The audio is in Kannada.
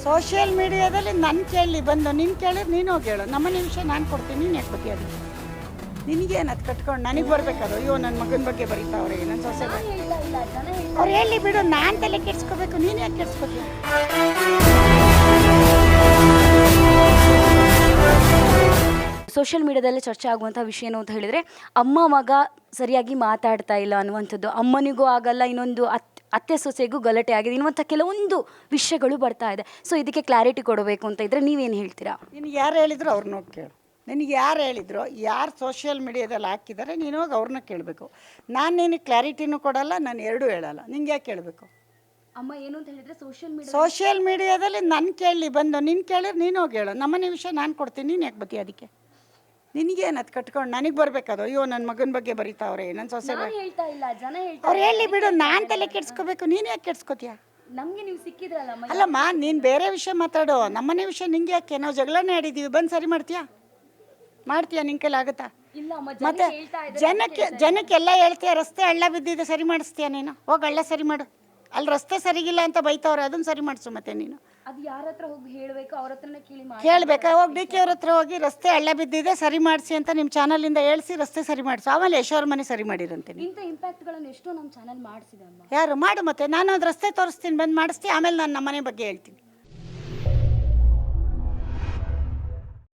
ಸೋಷಿಯಲ್ ಮೀಡಿಯಾದಲ್ಲಿ ನನ್ನ ಕೇಳಿ ಬಂದು ನೀನು ಕೇಳಿದ್ರೆ ನೀನು ಹೋಗಿ ಹೇಳು. ನಮ್ಮನೆ ವಿಷಯ ನಾನು ಕೊಡ್ತೀನಿ, ನೀನು ಯಾಕೆ ಗೊತ್ತಿ ಅದಕ್ಕೆ? ನಿನಗೇನು ಅದು ಕಟ್ಕೊಂಡು ನನಗೆ ಬರ್ಬೇಕದು? ಅಯ್ಯೋ ನನ್ನ ಮಗನ ಬಗ್ಗೆ ಬರೀತಾವ್ರೆ, ನನ್ನ ಸೊಸೆ ಬಗ್ಗೆ ಅವ್ರು ಹೇಳಿ ಬಿಡು. ನಾನು ತಲೆ ಕೆಡ್ಸ್ಕೋಬೇಕು, ನೀನು ಯಾಕೆ ಕೆಡ್ಸ್ಕೋತೀಯ? ಸೋಷಿಯಲ್ ಮೀಡಿಯಾದಲ್ಲಿ ಚರ್ಚೆ ಆಗುವಂಥ ವಿಷಯ ಏನು ಅಂತ ಹೇಳಿದರೆ, ಅಮ್ಮ ಮಗ ಸರಿಯಾಗಿ ಮಾತಾಡ್ತಾ ಇಲ್ಲ ಅನ್ನುವಂಥದ್ದು. ಅಮ್ಮನಿಗೂ ಆಗಲ್ಲ, ಇನ್ನೊಂದು ಅತ್ತೆ ಸೊಸೆಗೂ ಗಲಾಟೆ ಆಗಿದೆ ಇನ್ನುವಂಥ ಕೆಲವೊಂದು ವಿಷಯಗಳು ಬರ್ತಾ ಇದೆ. ಸೊ ಇದಕ್ಕೆ ಕ್ಲಾರಿಟಿ ಕೊಡಬೇಕು ಅಂತ ಇದ್ದರೆ ನೀವೇನು ಹೇಳ್ತೀರಾ? ನಿನಗೆ ಯಾರು ಹೇಳಿದ್ರು ಅವ್ರನ್ನ ಹೋಗಿ ಕೇಳು. ನಿನಗೆ ಯಾರು ಹೇಳಿದ್ರು, ಯಾರು ಸೋಷಿಯಲ್ ಮೀಡಿಯಾದಲ್ಲಿ ಹಾಕಿದ್ದಾರೆ, ನೀನು ಹೋಗಿ ಅವ್ರನ್ನ ಕೇಳಬೇಕು. ನಾನು ನಿನಗೆ ಕ್ಲಾರಿಟಿನೂ ಕೊಡಲ್ಲ, ನಾನು ಎರಡೂ ಹೇಳಲ್ಲ. ನಿಂಗೆ ಯಾಕೆ ಕೇಳಬೇಕು? ಅಮ್ಮ ಏನು ಅಂತ ಹೇಳಿದರೆ ಸೋಷಿಯಲ್ ಮೀಡಿಯಾದಲ್ಲಿ ನನ್ನ ಕೇಳಿ ಬಂದು ನೀನು ಕೇಳಿದ್ರೆ ನೀನು ಹೋಗಿ ಹೇಳು. ನಮ್ಮನೆ ವಿಷಯ ನಾನು ಕೊಡ್ತೀನಿ, ನೀನು ಯಾಕೆ ಬತ್ತಿ ಅದಕ್ಕೆ? ನಿನಗೇನು ಅದು ಕಟ್ಕೊಂಡು ನನಗೆ ಬರ್ಬೇಕದು? ಅಯ್ಯೋ ನನ್ನ ಮಗನ ಬಗ್ಗೆ ಬರೀತಾವ್ರೆ, ನನ್ನ ಸೊಸೆ ಬಗ್ಗೆ ಅವ್ರು ಹೇಳಿ ಬಿಡು. ನಾನು ತಲೆ ಕೆಡ್ಸ್ಕೋಬೇಕು, ನೀನು ಯಾಕೆ ಕೆಡ್ಸ್ಕೋತೀಯ? ನಮಗೆ ನೀವು ಸಿಕ್ಕಿದ್ರಲ್ಲ. ಅಲ್ಲಮ್ಮ, ನೀನು ಬೇರೆ ವಿಷಯ ಮಾತಾಡೋ, ನಮ್ಮನೆ ವಿಷಯ ನಿಂಗೆ ಯಾಕೆ? ನಾವು ಜಗಳನೇ ಆಡಿದ್ದೀವಿ, ಬಂದು ಸರಿ ಮಾಡ್ತೀಯಾ? ನಿನ್ನ ಕೈಲಿ ಆಗುತ್ತಾ? ಮತ್ತೆ ಜನಕ್ಕೆಲ್ಲ ಹೇಳ್ತೀಯ, ರಸ್ತೆ ಹಳ್ಳ ಬಿದ್ದಿದೆ ಸರಿ ಮಾಡಿಸ್ತೀಯ ನೀನು? ಹೋಗಿ ಹಳ್ಳ ಸರಿ ಮಾಡು. ಅಲ್ಲಿ ರಸ್ತೆ ಸರಿಗಿಲ್ಲ ಅಂತ ಬೈತವ್ರೆ, ಅದನ್ನು ಸರಿ ಮಾಡಿಸು. ಮತ್ತೆ ನೀನು ಅದು ಯಾರ ಹತ್ರ ಹೋಗಿ ಹೇಳಬೇಕು? ಅವ್ರ ಹತ್ರನೇ ಕೇಳಬೇಕಾ? ಹೋಗಿ ಡಿ ಕೆ ಅವ್ರ ಹತ್ರ ಹೋಗಿ ರಸ್ತೆ ಹಳ್ಳ ಬಿದ್ದಿದೆ ಸರಿ ಮಾಡಿಸಿ ಅಂತ ನಿಮ್ಮ ಚಾನಲಿಂದ ಹೇಳ್ಸಿ ರಸ್ತೆ ಸರಿ ಮಾಡಿಸು. ಆಮೇಲೆ ಯಶೋರ್ ಮನೆ ಸರಿ ಮಾಡಿರಂತೀನಿ. ಇಂಥ ಇಂಪ್ಯಾಕ್ಟ್ಗಳನ್ನು ಎಷ್ಟೋ ನಮ್ಮ ಚಾನಲ್ ಮಾಡಿಸಿದೆ ಅಮ್ಮ. ಯಾರು ಮಾಡು, ಮತ್ತೆ ನಾನು ಅದು ರಸ್ತೆ ತೋರಿಸ್ತೀನಿ, ಬಂದು ಮಾಡಿಸ್ತೀನಿ. ಆಮೇಲೆ ನಾನು ನಮ್ಮನೆ ಬಗ್ಗೆ ಹೇಳ್ತೀನಿ.